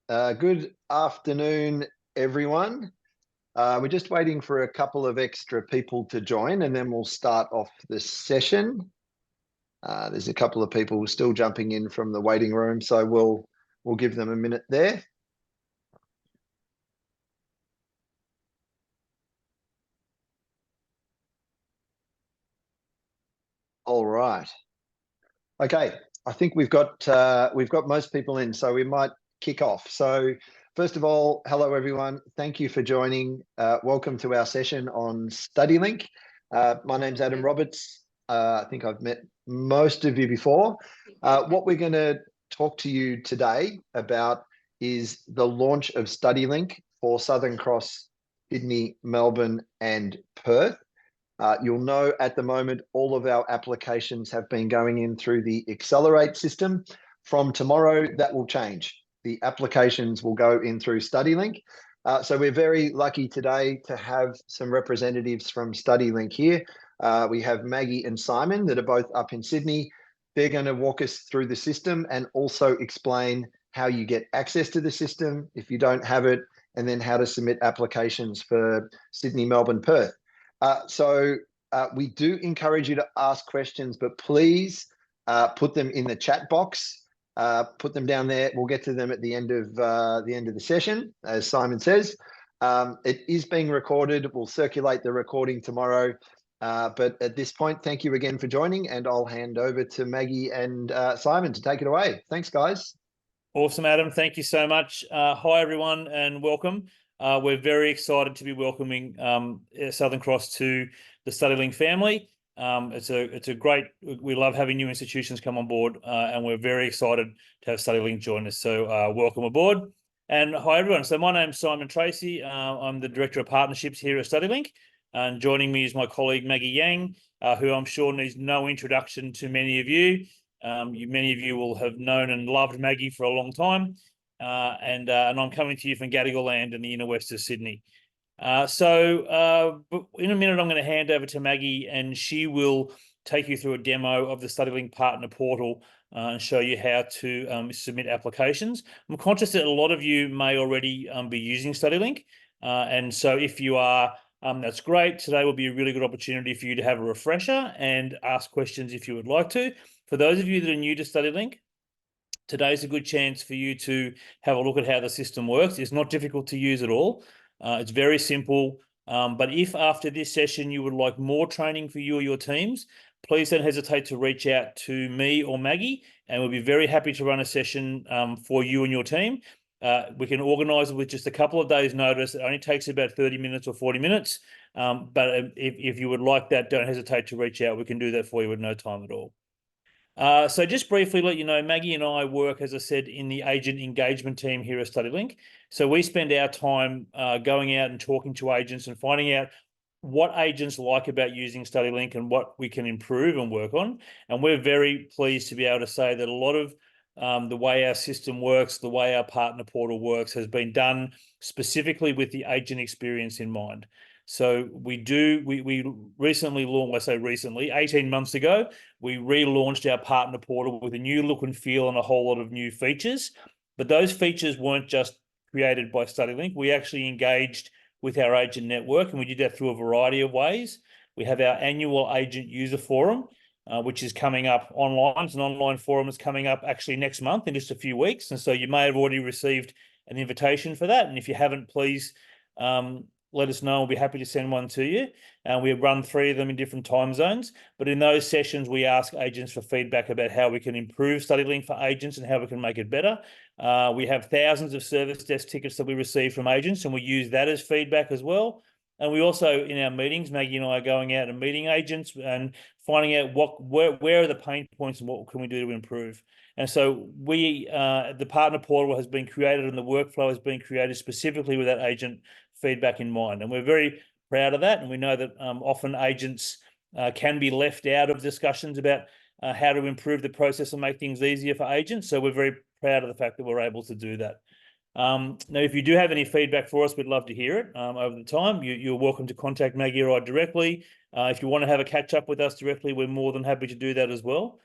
Good afternoon, everyone. We're just waiting for a couple of extra people to join, and then we'll start off this session. There's a couple of people still jumping in from the waiting room, so we'll give them a minute there. All right. Okay, I think we've got most people in, so we might kick off. So first of all, hello everyone. Thank you for joining. Welcome to our session on Studylink. My name's Adam Roberts. I think I've met most of you before. What we're going to talk to you today about is the launch of Studylink for Southern Cross, Sydney, Melbourne, and Perth. You'll know at the moment, all of our applications have been going in through the Accelerate system. From tomorrow, that will change. The applications will go in through Studylink. So we're very lucky today to have some representatives from Studylink here. We have Maggie and Simon that are both up in Sydney. They're going to walk us through the system and also explain how you get access to the system if you don't have it, and then how to submit applications for Sydney, Melbourne, Perth. So we do encourage you to ask questions, but please put them in the chat box. Put them down there. We'll get to them at the end of the session, as Simon says. It is being recorded. We'll circulate the recording tomorrow. But at this point, thank you again for joining, and I'll hand over to Maggie and Simon to take it away. Thanks, guys. Awesome, Adam. Thank you so much. Hi, everyone, and welcome. We're very excited to be welcoming Southern Cross to the Studylink family. It's a great. We love having new institutions come on board, and we're very excited to have Studylink join us. So welcome aboard, and hi everyone. So my name's Simon Tracy. I'm the Director of Partnerships here at Studylink, and joining me is my colleague Maggie Yang, who I'm sure needs no introduction to many of you. Many of you will have known and loved Maggie for a long time. And I'm coming to you from Gadigal Land in the inner west of Sydney. So in a minute, I'm going to hand over to Maggie, and she will take you through a demo of the Studylink Partner Portal and show you how to submit applications. I'm conscious that a lot of you may already be using Studylink, and so if you are, that's great. Today will be a really good opportunity for you to have a refresher and ask questions if you would like to. For those of you that are new to Studylink, today's a good chance for you to have a look at how the system works. It's not difficult to use at all. It's very simple. But if after this session you would like more training for you or your teams, please don't hesitate to reach out to me or Maggie, and we'll be very happy to run a session for you and your team. We can organise it with just a couple of days' notice. It only takes about 30 minutes or 40 minutes. But if you would like that, don't hesitate to reach out. We can do that for you with no time at all. So just briefly let you know, Maggie and I work, as I said, in the agent engagement team here at Studylink. So we spend our time going out and talking to agents and finding out what agents like about using Studylink and what we can improve and work on. And we're very pleased to be able to say that a lot of the way our system works, the way our partner portal works, has been done specifically with the agent experience in mind. So we recently launched, I say recently, 18 months ago, we relaunched our partner portal with a new look and feel and a whole lot of new features. But those features weren't just created by Studylink. We actually engaged with our agent network, and we did that through a variety of ways. We have our annual agent user forum, which is coming up online. It's an online forum that's coming up actually next month in just a few weeks. And so you may have already received an invitation for that. And if you haven't, please let us know. We'll be happy to send one to you. And we run 3 of them in different time zones. But in those sessions, we ask agents for feedback about how we can improve Studylink for agents and how we can make it better. We have thousands of service desk tickets that we receive from agents, and we use that as feedback as well. And we also, in our meetings, Maggie and I are going out and meeting agents and finding out where are the pain points and what can we do to improve. And so the partner portal has been created, and the workflow has been created specifically with that agent feedback in mind. And we're very proud of that. And we know that often agents can be left out of discussions about how to improve the process and make things easier for agents. So we're very proud of the fact that we're able to do that. Now, if you do have any feedback for us, we'd love to hear it over the time. You're welcome to contact Maggie or I directly. If you want to have a catch up with us directly, we're more than happy to do that as well.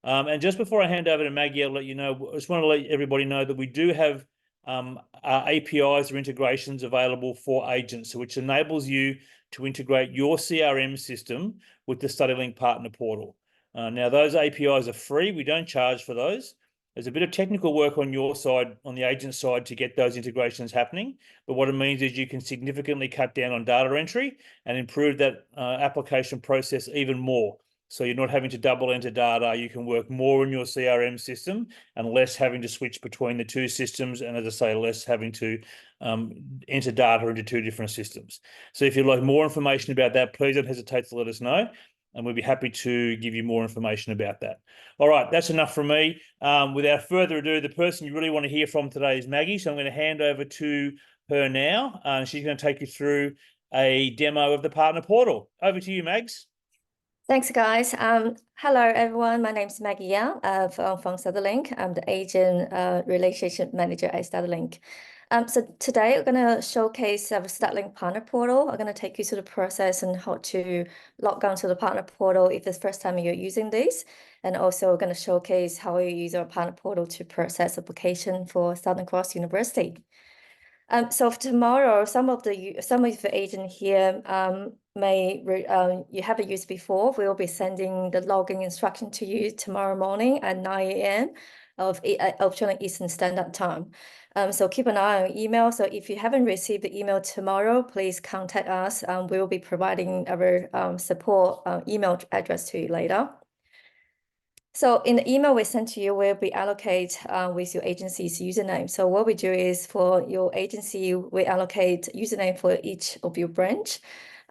And just before I hand over to Maggie, I'll let you know, I just want to let everybody know that we do have APIs or integrations available for agents, which enables you to integrate your CRM system with the Studylink Partner Portal. Now, those APIs are free. We don't charge for those. There's a bit of technical work on your side, on the agent side, to get those integrations happening. But what it means is you can significantly cut down on data entry and improve that application process even more. So you're not having to double enter data. You can work more in your CRM system and less having to switch between the two systems. And as I say, less having to enter data into two different systems. So if you'd like more information about that, please don't hesitate to let us know. And we'll be happy to give you more information about that. All right, that's enough from me. Without further ado, the person you really want to hear from today is Maggie. So I'm going to hand over to her now. She's going to take you through a demo of the Partner Portal. Over to you, Mags. Thanks, guys. Hello, everyone. My name is Maggie Young from Studylink. I'm the Agent Relationship Manager at Studylink. So today we're going to showcase our Studylink Partner Portal. I'm going to take you through the process and how to log on to the Partner Portal if it's the first time you're using this. And also we're going to showcase how you use our Partner Portal to process application for Southern Cross University. So for tomorrow, some of the agents here you haven't used before. We will be sending the login instruction to you tomorrow morning at 9 a.m. of Australian Eastern Standard Time. So keep an eye on email. So if you haven't received the email tomorrow, please contact us. We will be providing our support email address to you later. So in the email we sent to you, we'll be allocate with your agency's username. So what we do is for your agency, we allocate username for each of your branch.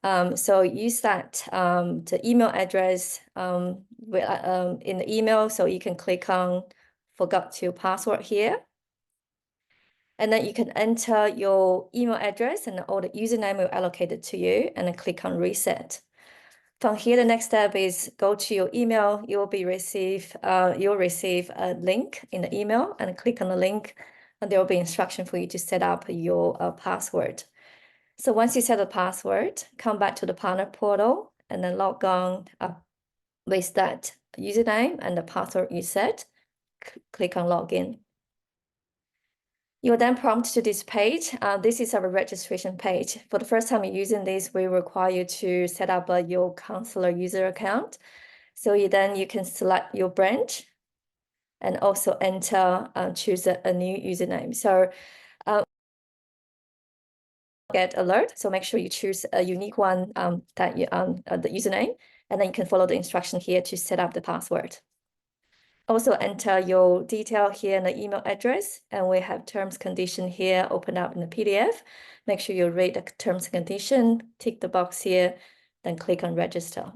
So use that the email address in the email. So you can click on forgot your password here. And then you can enter your email address and all the username will allocate it to you, and then click on reset. From here, the next step is go to your email. You'll receive a link in the email, and click on the link, and there will be instruction for you to set up your password. So once you set the password, come back to the Partner Portal and then log on with that username and the password you set. Click on Login. You're then prompted to this page. This is our registration page. For the first time you're using this, we require you to set up your counselor user account. So you can select your branch and also choose a new username. So get alert. So make sure you choose a unique one that you the username, and then you can follow the instruction here to set up the password. Also enter your detail here in the email address, and we have terms condition here open up in the PDF. Make sure you read the terms and condition, tick the box here, then click on register.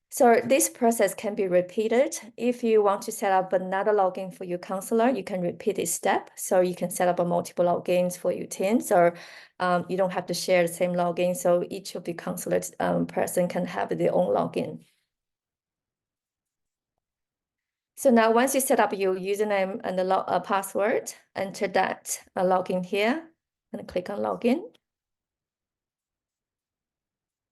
So this process can be repeated. If you want to set up another login for your counselor, you can repeat this step. So you can set up a multiple logins for your team. So you don't have to share the same login. So each of the counselor person can have their own login. So now once you set up your username and the password, enter that login here and click on login.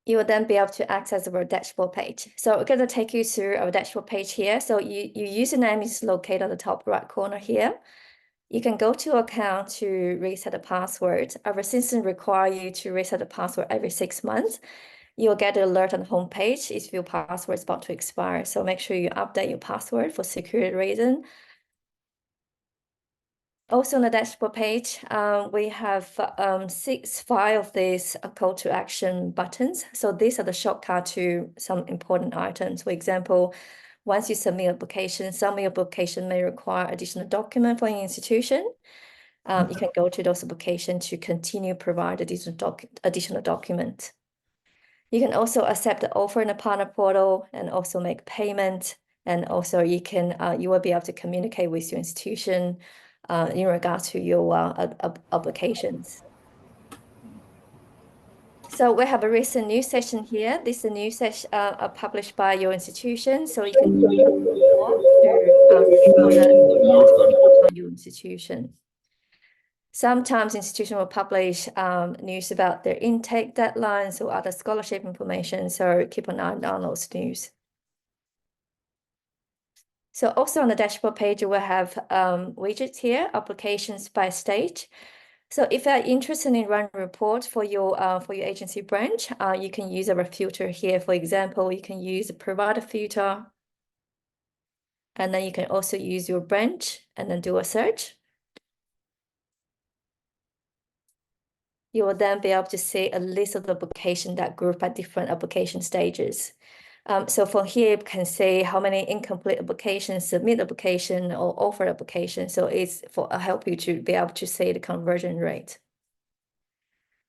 You will then be able to access our dashboard page. So we're going to take you through our dashboard page here. So your username is located on the top right corner here. You can go to account to reset the password. Our system requires you to reset the password every 6 months. You'll get an alert on the home page if your password is about to expire. So make sure you update your password for security reason. Also on the dashboard page, we have 5 of these call to action buttons. So these are the shortcut to some important items. For example, once you submit an application, some of your application may require additional document for your institution. You can go to those applications to continue provide additional document. You can also accept the offer in the Partner Portal and also make payment. And also you will be able to communicate with your institution in regards to your applications. So we have a recent news session here. This is a news session published by your institution. So you can see your institution. Sometimes institutions will publish news about their intake deadlines or other scholarship information. So keep an eye on those news. So also on the dashboard page, we'll have widgets here, applications by stage. So if you're interested in running a report for your agency branch, you can use our filter here. For example, you can use a provider filter, and then you can also use your branch and then do a search. You will then be able to see a list of the applications that group at different application stages. So from here, you can see how many incomplete applications, submit application, or offer application. So it's for help you to be able to see the conversion rate.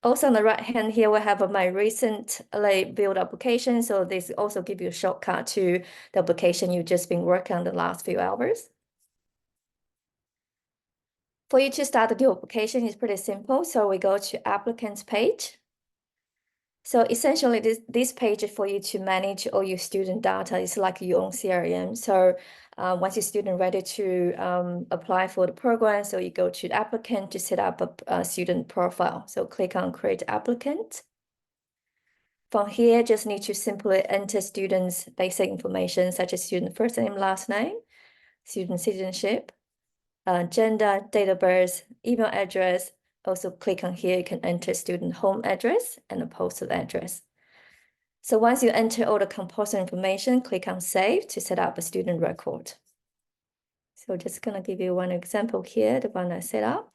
Also on the right hand here, we have my recently built application. So this also gives you a shortcut to the application you've just been working on the last few hours. For you to start the new application is pretty simple. So we go to applicants page. So essentially this page is for you to manage all your student data. It's like your own CRM. So once your student ready to apply for the program, so you go to the applicant to set up a student profile. So click on create applicant. From here, just need to simply enter students' basic information such as student first name, last name, student citizenship, gender, date of birth, email address. Also click on here, you can enter student home address and a postal address. So once you enter all the compulsory information, click on save to set up a student record. So just gonna give you one example here, the one I set up.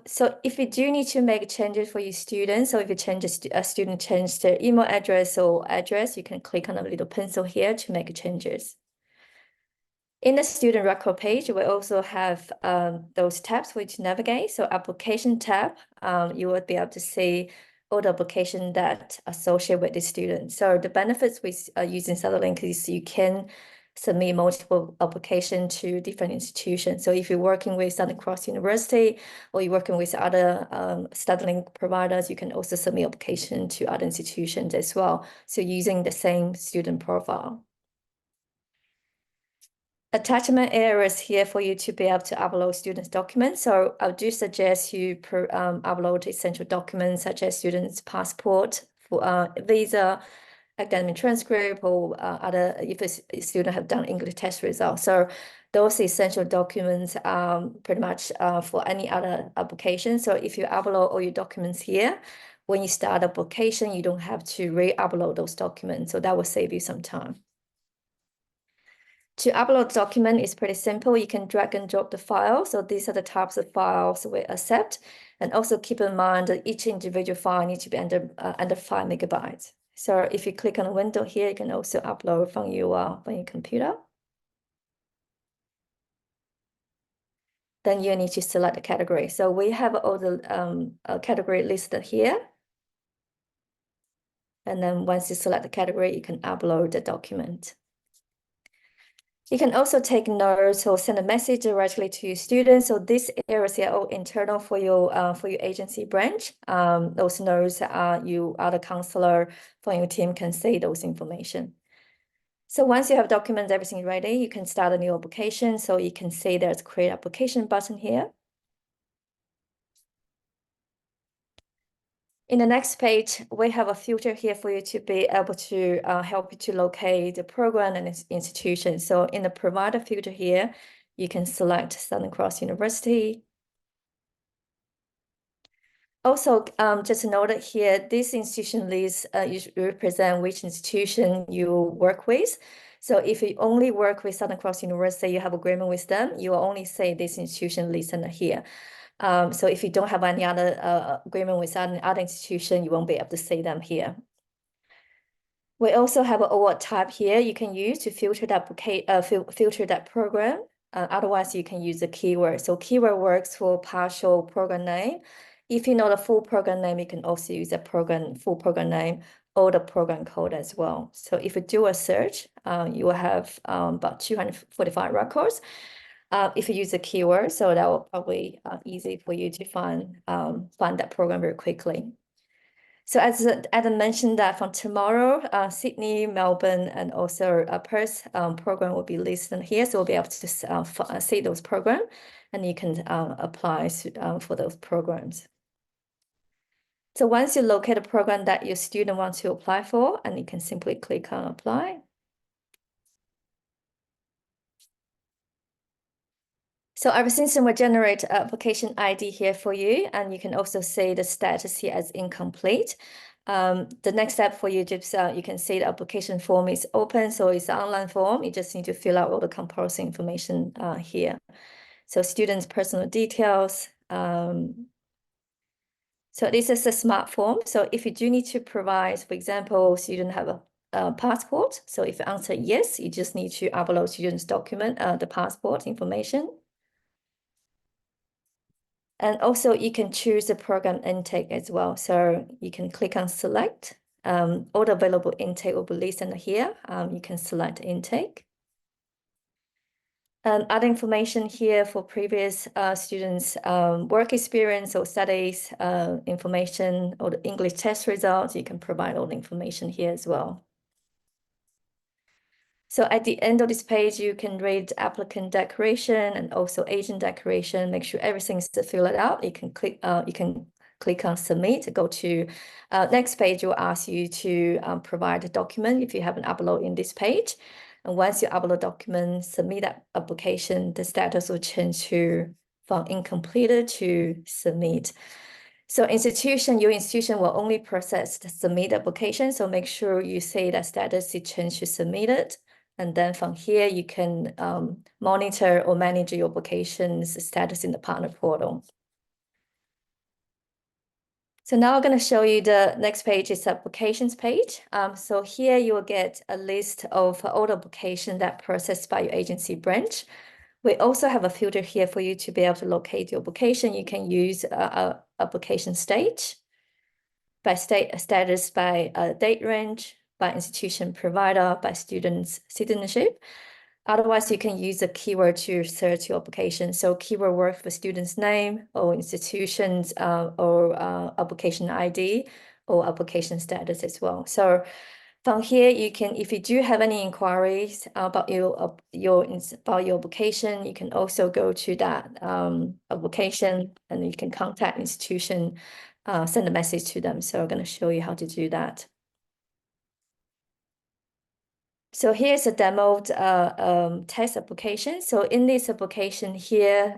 So if you do need to make changes for your students, so if you change a student change their email address or address, you can click on the little pencil here to make changes. In the student record page, we also have those tabs for you to navigate. So application tab, you will be able to see all the applications that associate with the student. So the benefits with using Studylink is you can submit multiple applications to different institutions. So if you're working with Southern Cross University or you're working with other Studylink providers, you can also submit application to other institutions as well. So using the same student profile. Attachment areas here for you to be able to upload students' documents. So I do suggest you upload essential documents such as students' passport, visa, academic transcript, or other if a student have done English test results. So those essential documents pretty much for any other application. So if you upload all your documents here, when you start application, you don't have to re-upload those documents. So that will save you some time. To upload document is pretty simple. You can drag and drop the file. So these are the types of files we accept. And also keep in mind that each individual file needs to be under 5 megabytes. So if you click on the window here, you can also upload from your computer. Then you need to select the category. So we have all the category listed here. And then once you select the category, you can upload the document. You can also take notes or send a message directly to your students. So these areas are all internal for your agency branch. Those notes you other counselor from your team can see those information. So once you have documents, everything ready, you can start a new application. So you can see there's create application button here. In the next page, we have a filter here for you to be able to help you to locate the program and its institution. So in the provider filter here, you can select Southern Cross University. Also, just note here, this institution list represent which institution you work with. So if you only work with Southern Cross University, you have agreement with them, you will only see this institution listed here. So if you don't have any other agreement with other institution, you won't be able to see them here. We also have an award type here you can use to filter that program. Otherwise, you can use the keyword. So keyword works for partial program name. If you know the full program name, you can also use the full program name or the program code as well. So if you do a search, you will have about 245 records. If you use a keyword, so that will probably easy for you to find that program very quickly. So as I mentioned that from tomorrow, Sydney, Melbourne, and also Perth program will be listed here. So we'll be able to see those programs, and you can apply for those programs. So once you locate a program that your student wants to apply for, and you can simply click on apply. So our system will generate application ID here for you, and you can also see the status here as incomplete. The next step for you is you can see the application form is open, so it's an online form. You just need to fill out all the compulsory information here. So students' personal details. So this is a smart form. So if you do need to provide, for example, student have a passport. So if you answer yes, you just need to upload student's document, the passport information. And also you can choose the program intake as well. So you can click on select. All the available intake will be listed here. You can select intake. Other information here for previous students' work experience or studies information or the English test results. You can provide all the information here as well. So at the end of this page, you can read applicant declaration and also agent declaration. Make sure everything's filled out. You can click on submit. Go to next page. Will ask you to provide a document if you haven't uploaded in this page. And once you upload document, submit that application, the status will change from incomplete to submit. So your institution will only process the submit application. So make sure you say that status is changed to submitted. And then from here, you can monitor or manage your application's status in the partner portal. So now I'm going to show you the next page is applications page. So here you will get a list of all the applications that processed by your agency branch. We also have a filter here for you to be able to locate your application. You can use application stage, by status, by date range, by institution provider, by student's citizenship. Otherwise, you can use a keyword to search your application. So keyword work for student's name or institutions or application ID or application status as well. So from here, you can, if you do have any inquiries about your application, you can also go to that application and you can contact institution, send a message to them. So I'm going to show you how to do that. So here's a demoed test application. So in this application here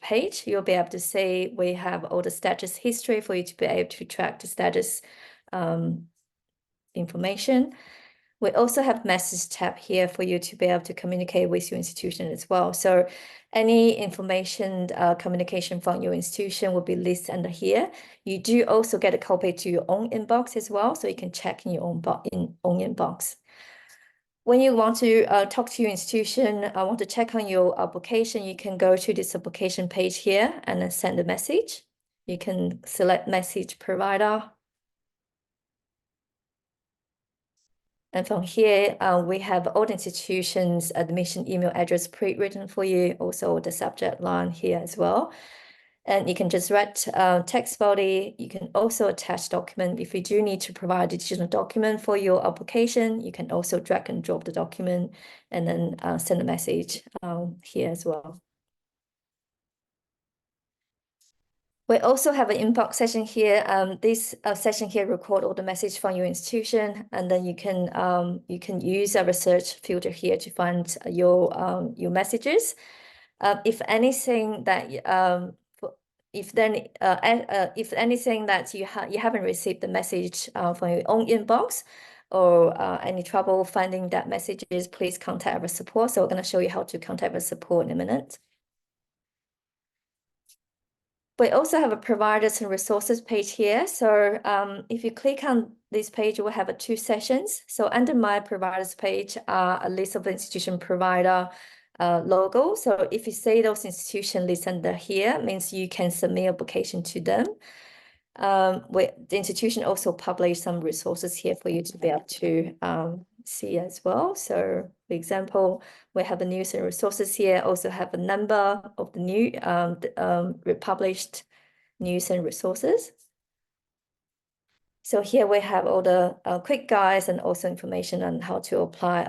page, you'll be able to see we have all the status history for you to be able to track the status information. We also have message tab here for you to be able to communicate with your institution as well. So any information communication from your institution will be listed under here. You do also get a copy to your own inbox as well, so you can check in your own inbox. When you want to talk to your institution, want to check on your application, you can go to this application page here and then send a message. You can select message provider. And from here, we have all the institutions' admission email address pre-written for you, also the subject line here as well. And you can just write text body. You can also attach document. If you do need to provide additional document for your application, you can also drag and drop the document and then send a message here as well. We also have an inbox session here. This session here record all the message from your institution, and then you can use a research filter here to find your messages. If anything that if anything that you haven't received the message from your own inbox or any trouble finding that messages, please contact our support. So we're going to show you how to contact our support in a minute. We also have a providers and resources page here. So if you click on this page, we'll have 2 sessions. So under my providers page are a list of institution provider logo. So if you see those institutions listed under here, means you can submit application to them. The institution also publish some resources here for you to be able to see as well. So for example, we have the news and resources here, also have a number of the new republished news and resources. So here we have all the quick guides and also information on how to apply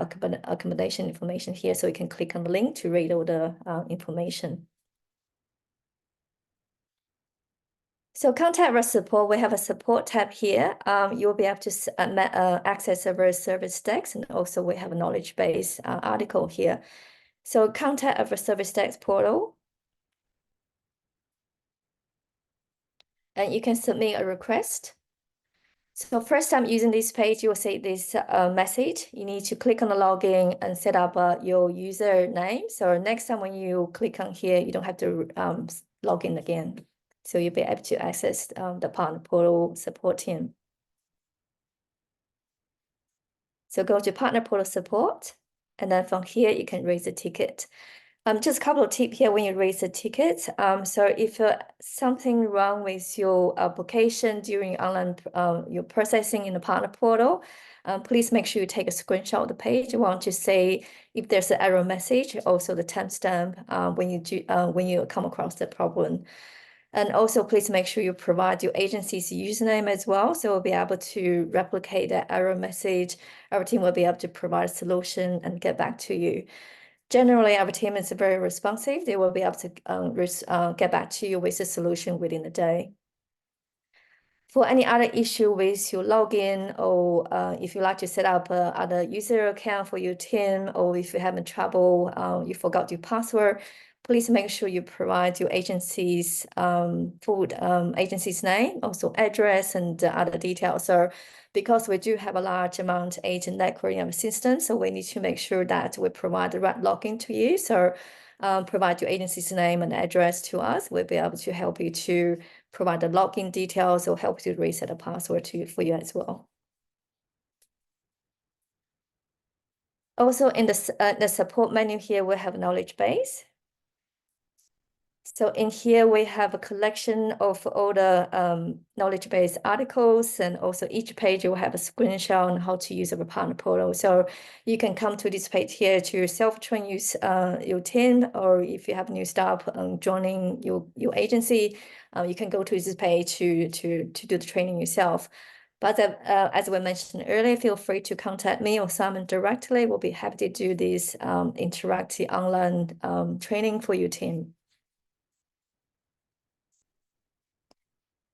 accommodation information here. So you can click on the link to read all the information. So contact our support, we have a support tab here. You'll be able to access our service desk, and also we have a knowledge base article here. So contact our service desk portal. and you can submit a request. So first time using this page, you will see this message. You need to click on the login and set up your username. So next time when you click on here, you don't have to log in again. So you'll be able to access the partner portal support team. So go to partner portal support, and then from here, you can raise a ticket. Just a couple of tips here when you raise a ticket. So if something wrong with your application during online your processing in the partner portal, please make sure you take a screenshot of the page. You want to say if there's an error message, also the timestamp when you come across the problem. And also, please make sure you provide your agency's username as well. So we'll be able to replicate that error message. Our team will be able to provide a solution and get back to you. Generally, our team is very responsive. They will be able to get back to you with a solution within a day. For any other issue with your login, or if you like to set up other user account for your team, or if you're having trouble, you forgot your password, please make sure you provide your agency's agency's name, also address and other details. So because we do have a large amount of agent network in our system, so we need to make sure that we provide the right login to you. So provide your agency's name and address to us. We'll be able to help you to provide the login details or help you to reset a password for you as well. Also in the support menu here, we have knowledge base. So in here, we have a collection of all the knowledge base articles, and also each page will have a screenshot on how to use our partner portal. So you can come to this page here to self-train your team, or if you have new staff joining your agency, you can go to this page to do the training yourself. But as we mentioned earlier, feel free to contact me or Simon directly. We'll be happy to do this interactive online training for your team.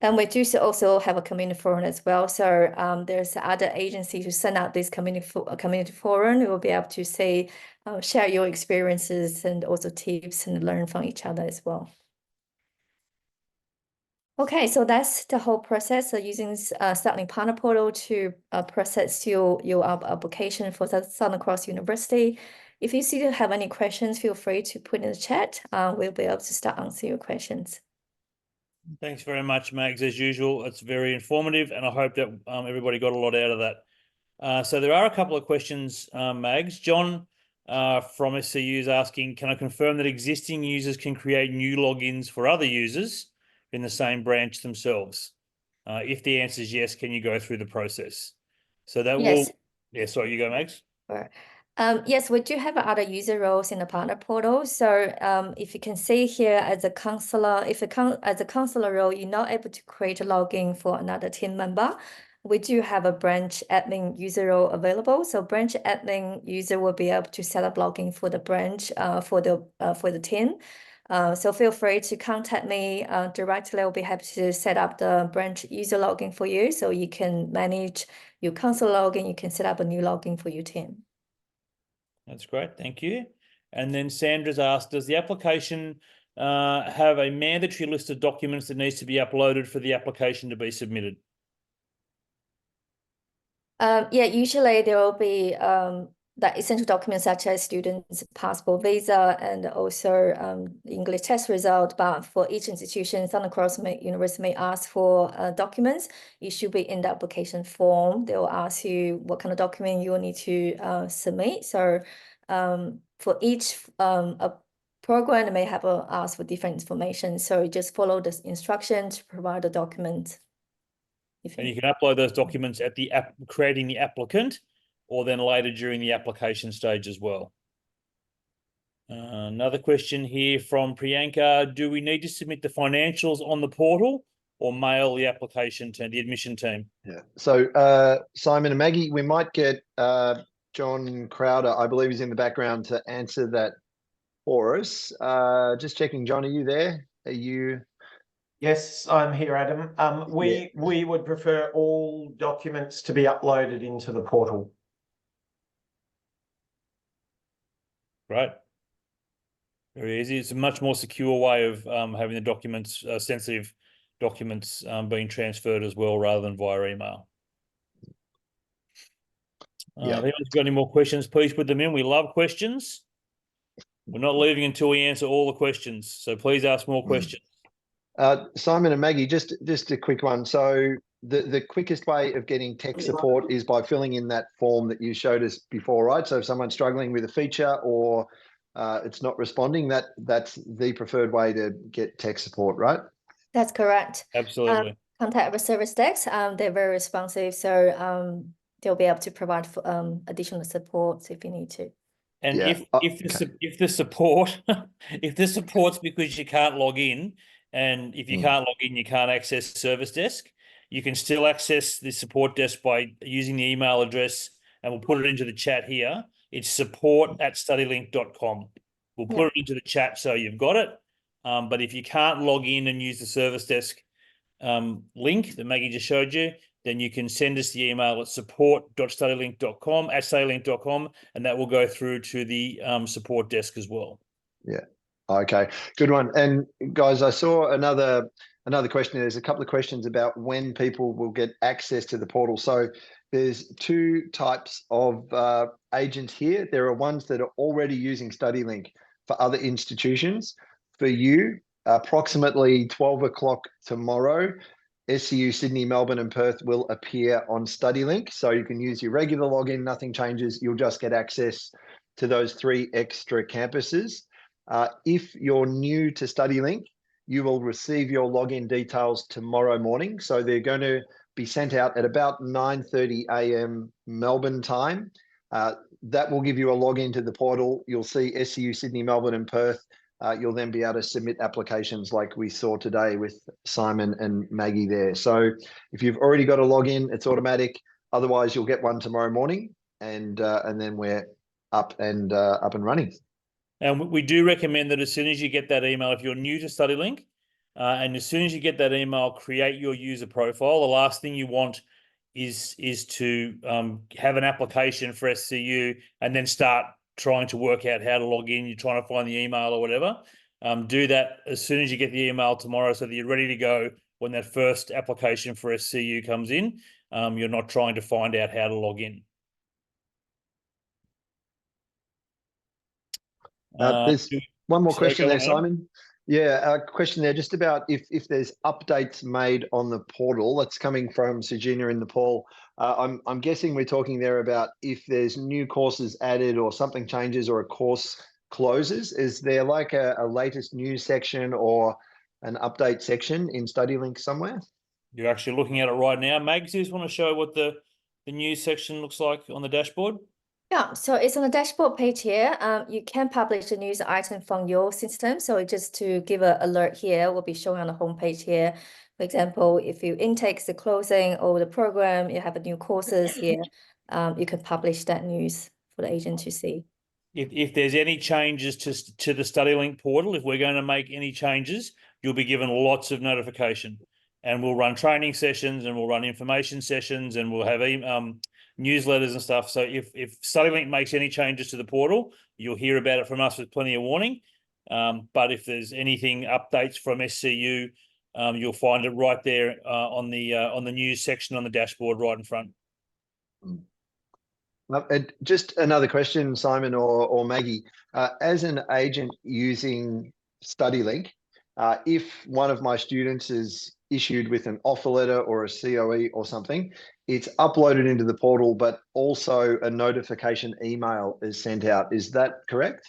And we do also have a community forum as well. So there's other agencies who send out this community forum. We will be able to say, share your experiences and also tips and learn from each other as well. Okay, so that's the whole process of using Studylink Partner Portal to process your application for Southern Cross University. If you still have any questions, feel free to put in the chat. We'll be able to start answering your questions. Thanks very much, Mags. As usual, it's very informative, and I hope that everybody got a lot out of that. So there are a couple of questions, Mags. John from SCU is asking, can I confirm that existing users can create new logins for other users in the same branch themselves? If the answer is yes, can you go through the process? So that Yes. Yeah, sorry, you go, Mags. Sure. Yes, we do have other user roles in the partner portal. So if you can see here as a counselor, as a counselor role, you're not able to create a login for another team member. We do have a branch admin user role available. So branch admin user will be able to set up login for the branch for the team. So feel free to contact me directly. I'll be happy to set up the branch user login for you, so you can manage your counselor login. You can set up a new login for your team. That's great, thank you. And then Sandra's asked, does the application have a mandatory list of documents that needs to be uploaded for the application to be submitted? Yeah, usually there will be the essential documents such as student's passport, visa, and also English test result. But for each institution, Southern Cross University may ask for documents. It should be in the application form. They will ask you what kind of document you will need to submit. So for each program, they may have ask for different information. So just follow the instructions to provide the document. And you can upload those documents at the creating the applicant, or then later during the application stage as well. Another question here from Priyanka. Do we need to submit the financials on the portal or mail the application to the admission team? Yeah. So Simon and Maggie, we might get John Crowder, I believe he's in the background, to answer that for us. Just checking, John, are you there? Are you? Yes, I'm here, Adam. We would prefer all documents to be uploaded into the portal. Right. Very easy. It's a much more secure way of having the documents sensitive documents being transferred as well, rather than via email. Yeah. If anyone's got any more questions, please put them in. We love questions. We're not leaving until we answer all the questions, so please ask more questions. Simon and Maggie, just a quick one. So the quickest way of getting tech support is by filling in that form that you showed us before, right? So if someone's struggling with a feature or it's not responding, that's the preferred way to get tech support, right? That's correct. Absolutely. Contact our service desk. They're very responsive, so they'll be able to provide additional support if you need to. And Yeah. if the support if the support's because you can't log in, and if you can't log in, you can't access service desk, you can still access the support desk by using the email address, and we'll put it into the chat here. It's support@studylink.com. We'll put it into the chat so you've got it. But if you can't log in and use the service desk link that Maggie just showed you, then you can send us the email at support.studylink.com, and that will go through to the support desk as well. Yeah. Okay. Good one. And guys, I saw another question. There's a couple of questions about when people will get access to the portal. So there's two types of agents here. There are ones that are already using Studylink for other institutions. For you, approximately 12 o'clock tomorrow, SCU Sydney, Melbourne and Perth will appear on Studylink. So you can use your regular login, nothing changes. You'll just get access to those 3 extra campuses. If you're new to Studylink, you will receive your login details tomorrow morning. So they're going to be sent out at about 9:30 a.m. Melbourne time. That will give you a login to the portal. You'll see SCU Sydney, Melbourne and Perth. You'll then be able to submit applications like we saw today with Simon and Maggie there. So if you've already got a login, it's automatic. Otherwise, you'll get one tomorrow morning, and then we're up and running. And we do recommend that as soon as you get that email, if you're new to Studylink, and as soon as you get that email, create your user profile. The last thing you want is to have an application for SCU and then start trying to work out how to log in. You're trying to find the email or whatever. Do that as soon as you get the email tomorrow, so that you're ready to go when that first application for SCU comes in. You're not trying to find out how to log in. There's one more question there, ahead. Simon. Yeah, a question there just about if there's updates made on the portal. That's coming from Sujina in Nepal. I'm guessing we're talking there about if there's new courses added or something changes or a course closes. Is there like a latest news section or an update section in Studylink somewhere? You're actually looking at it right now. Mags, you just want to show what the news section looks like on the dashboard? Yeah, so it's on the dashboard page here. You can publish a news item from your system. So just to give an alert here, will be showing on the homepage here. For example, if your intakes are closing or the program, you have a new courses here, you can publish that news for the agent to see. If there's any changes to the Studylink portal, if we're going to make any changes, you'll be given lots of notification. And we'll run training sessions, and we'll run information sessions, and we'll have newsletters and stuff. So if Studylink makes any changes to the portal, you'll hear about it from us with plenty of warning. But if there's anything updates from SCU, you'll find it right there on the news section on the dashboard right in front. Just another question, Simon or Maggie. As an agent using Studylink, if one of my students is issued with an offer letter or a COE or something, it's uploaded into the portal, but also a notification email is sent out. Is that correct?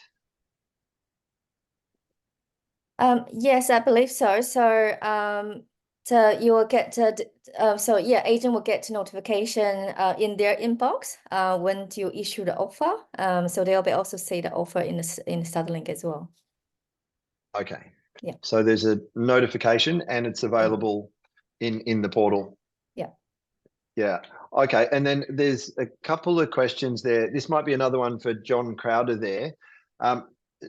Yes, I believe so. So you will get agent will get notification in their inbox when you issue the offer. So they'll be also see the offer in the Studylink as well. Okay. Yeah. So there's a notification and it's available in the portal. Yeah. Yeah. Okay. And then there's a couple of questions there. This might be another one for John Crowder there.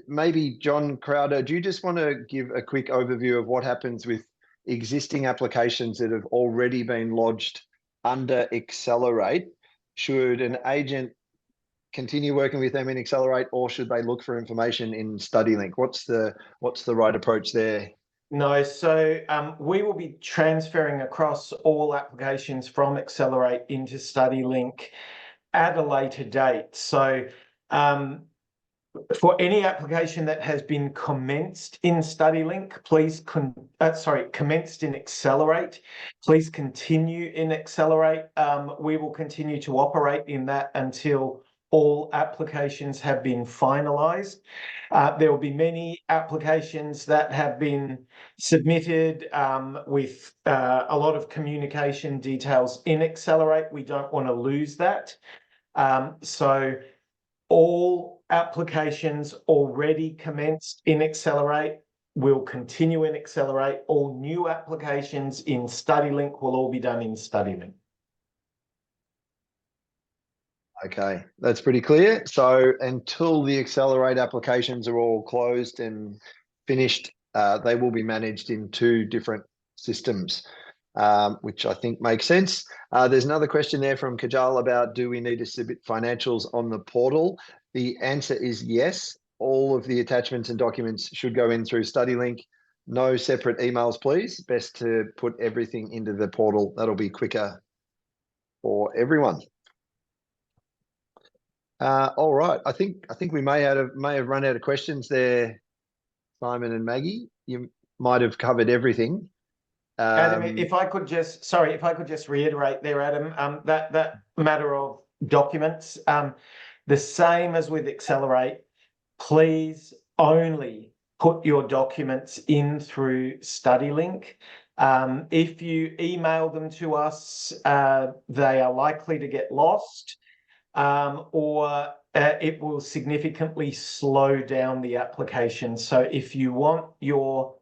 Maybe John Crowder, do you just want to give a quick overview of what happens with existing applications that have already been lodged under Accelerate? Should an agent continue working with them in Accelerate, or should they look for information in Studylink? What's the right approach there? No, so we will be transferring across all applications from Accelerate into Studylink at a later date. So for any application that has been commenced in Studylink, please commenced in Accelerate, please continue in Accelerate. We will continue to operate in that until all applications have been finalised. There will be many applications that have been submitted with a lot of communication details in Accelerate. We don't want to lose that. So all applications already commenced in Accelerate will continue in Accelerate. All new applications in Studylink will all be done in Studylink. Okay, that's pretty clear. So until the Accelerate applications are all closed and finished, they will be managed in two different systems, which I think makes sense. There's another question there from Kajal about, do we need to submit financials on the portal? The answer is yes. All of the attachments and documents should go in through Studylink. No separate emails, please. Best to put everything into the portal. That'll be quicker for everyone. All right. I think we may have run out of questions there, Simon and Maggie. You might have covered everything. Adam, if I could just reiterate there, Adam, that matter of documents, the same as with Accelerate, please only put your documents in through Studylink. If you email them to us, they are likely to get lost. Or it will significantly slow down the application. So if you want your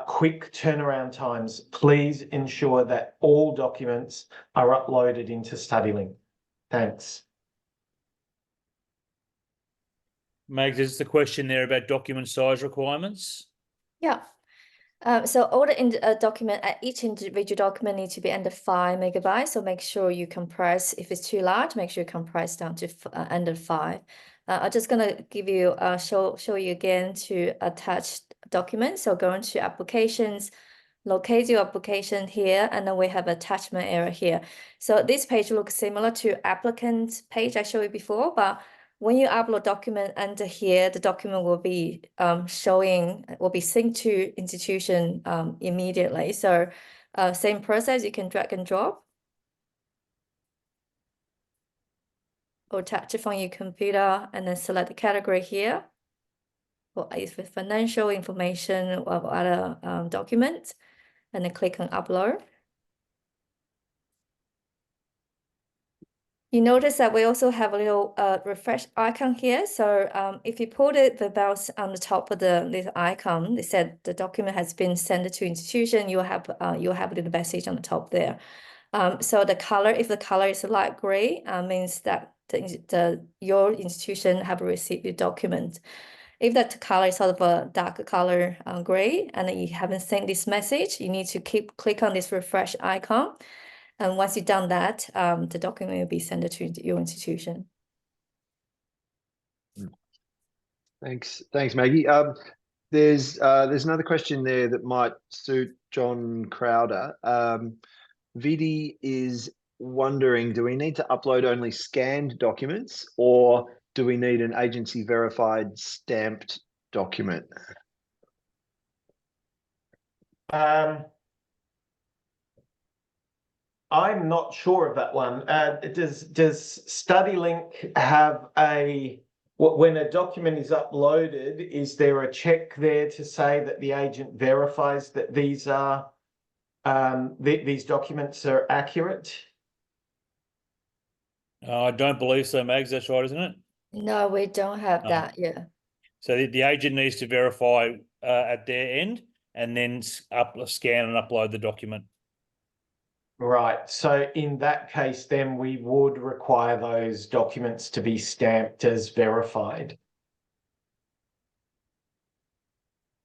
quick turnaround times, please ensure that all documents are uploaded into Studylink. Thanks. Meg, there's the question there about document size requirements. Yeah. So all the document, each individual document needs to be under 5 megabytes. So make sure you compress. If it's too large, make sure you compress down to under 5. I'm just gonna give you show you again to attach documents. So go into applications, locate your application here, and then we have attachment area here. So this page looks similar to applicant page I showed you before, but when you upload document under here, the document will be synced to institution immediately. So same process, you can drag and drop or attach it from your computer and then select the category here. Or if it's financial information or other documents, and then click on upload. You notice that we also have a little refresh icon here. So if you pull the mouse on the top of this icon, it said the document has been sent to institution. You'll have a little message on the top there. So the color, if the color is light gray, means that your institution have received your document. If that color is sort of a darker color, gray, and you haven't sent this message, you need to click on this refresh icon. And once you've done that, the document will be sent to your institution. Thanks, Maggie. There's another question there that might suit John Crowder. Vidi is wondering, do we need to upload only scanned documents, or do we need an agency verified stamped document? I'm not sure of that one. Does Studylink have when a document is uploaded, is there a check there to say that the agent verifies that these are these documents are accurate? I don't believe so, Mags. That's right, isn't it? No, we don't have that. Yeah. So the agent needs to verify at their end and then scan and upload the document. Right. So in that case, then we would require those documents to be stamped as verified.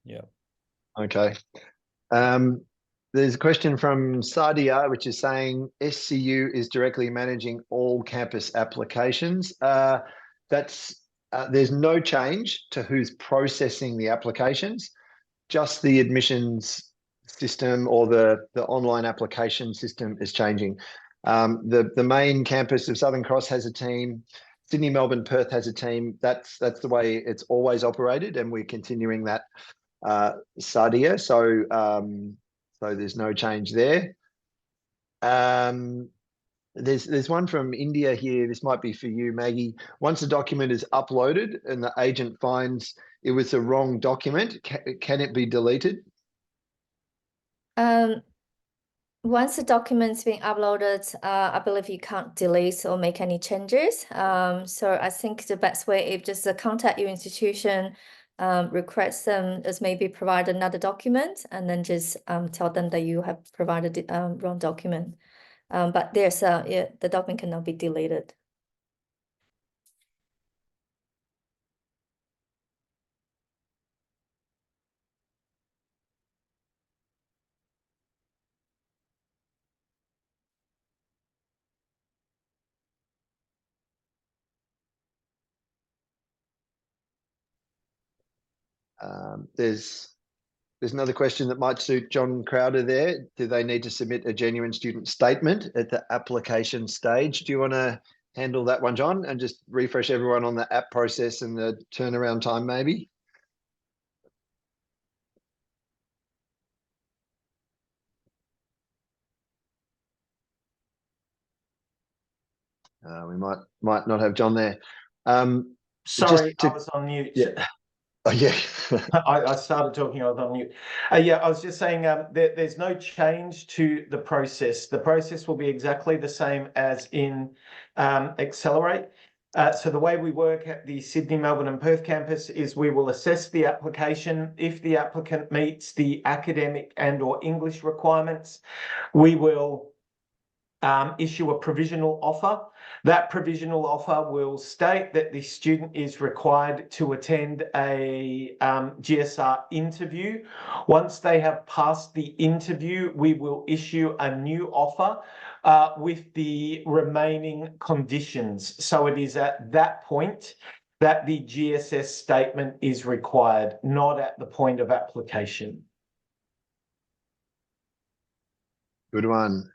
Yeah. Okay. There's a question from Sadia, which is saying SCU is directly managing all campus applications. There's no change to who's processing the applications. just the admissions system or the online application system is changing. The main campus of Southern Cross has a team. Sydney, Melbourne, Perth has a team. That's the way it's always operated, and we're continuing that, Sadia. So there's no change there. There's one from India here. This might be for you, Maggie. Once a document is uploaded and the agent finds it was the wrong document, can it be deleted? Once the document's been uploaded, I believe you can't delete or make any changes. So I think the best way is just to contact your institution, request them as maybe provide another document, and then just tell them that you have provided the wrong document. But there's the document cannot be deleted. There's another question that might suit John Crowder there. Do they need to submit a genuine student statement at the application stage? Do you want to handle that one, John, and just refresh everyone on the app process and the turnaround time, maybe? We might not have John there. Sorry, I was on mute. Yeah. Oh, yeah. I started talking, I was on mute. Yeah, I was just saying there's no change to the process. The process will be exactly the same as in Accelerate. So the way we work at the Sydney, Melbourne and Perth campus is we will assess the application. If the applicant meets the academic and or English requirements, we will issue a provisional offer. That provisional offer will state that the student is required to attend a GSR interview. Once they have passed the interview, we will issue a new offer with the remaining conditions. So it is at that point that the GSS statement is required, not at the point of application. Good one.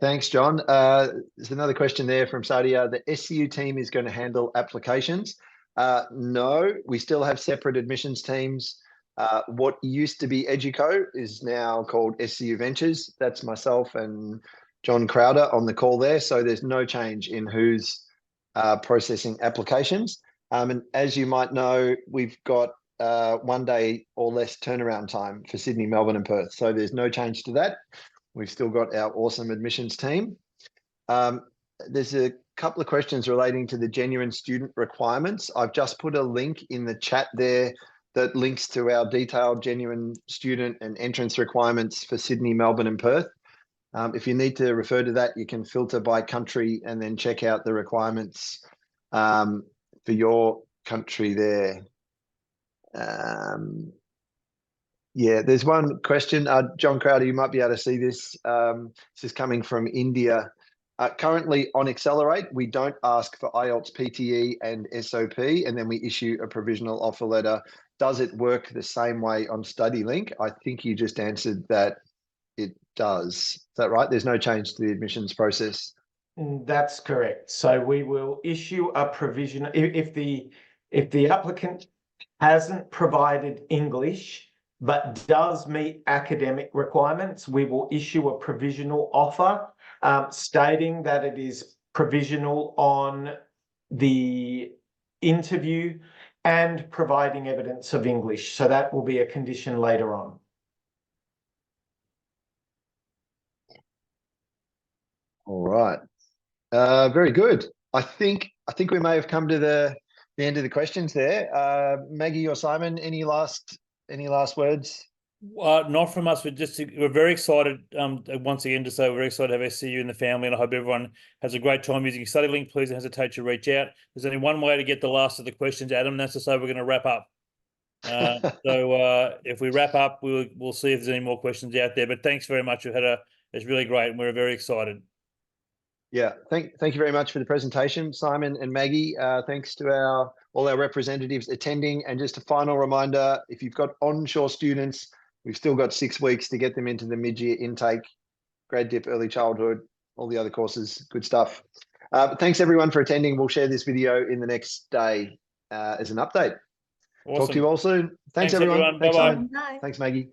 Thanks, John. There's another question there from Sadia. The SCU team is going to handle applications. No, we still have separate admissions teams. What used to be Educo is now called SCU Ventures. That's myself and John Crowder on the call there. So there's no change in who's processing applications. And as you might know, we've got 1 day or less turnaround time for Sydney, Melbourne and Perth. So there's no change to that. We've still got our awesome admissions team. There's a couple of questions relating to the genuine student requirements. I've just put a link in the chat there that links to our detailed genuine student and entrance requirements for Sydney, Melbourne and Perth. If you need to refer to that, you can filter by country and then check out the requirements for your country there. Yeah, there's one question. John Crowder, you might be able to see this. This is coming from India. Currently on Accelerate, we don't ask for IELTS, PTE and SOP, and then we issue a provisional offer letter. Does it work the same way on Studylink? I think you just answered that it does. Is that right? There's no change to the admissions process. That's correct. So we will issue a provision if the applicant hasn't provided English but does meet academic requirements, we will issue a provisional offer stating that it is provisional on the interview and providing evidence of English. So that will be a condition later on. All right. Very good. I think we may have come to the end of the questions there. Maggie or Simon, any last words? Not from us. We're very excited once again to say we're very excited to have SCU in the family, and I hope everyone has a great time using Studylink. Please don't hesitate to reach out. There's only one way to get the last of the questions, Adam, and that's to say we're going to wrap up. So if we wrap up, we'll see if there's any more questions out there. But thanks very much. It's really great, and we're very excited. Yeah, thank you very much for the presentation, Simon and Maggie. Thanks to all our representatives attending. And just a final reminder, if you've got onshore students, we've still got 6 weeks to get them into the mid-year intake, grad dip, early childhood, all the other courses, good stuff. Thanks everyone for attending. We'll share this video in the next day as an update. Awesome. Talk to you all soon. Thanks everyone. Bye-bye. Simon. Bye. Thanks, Maggie.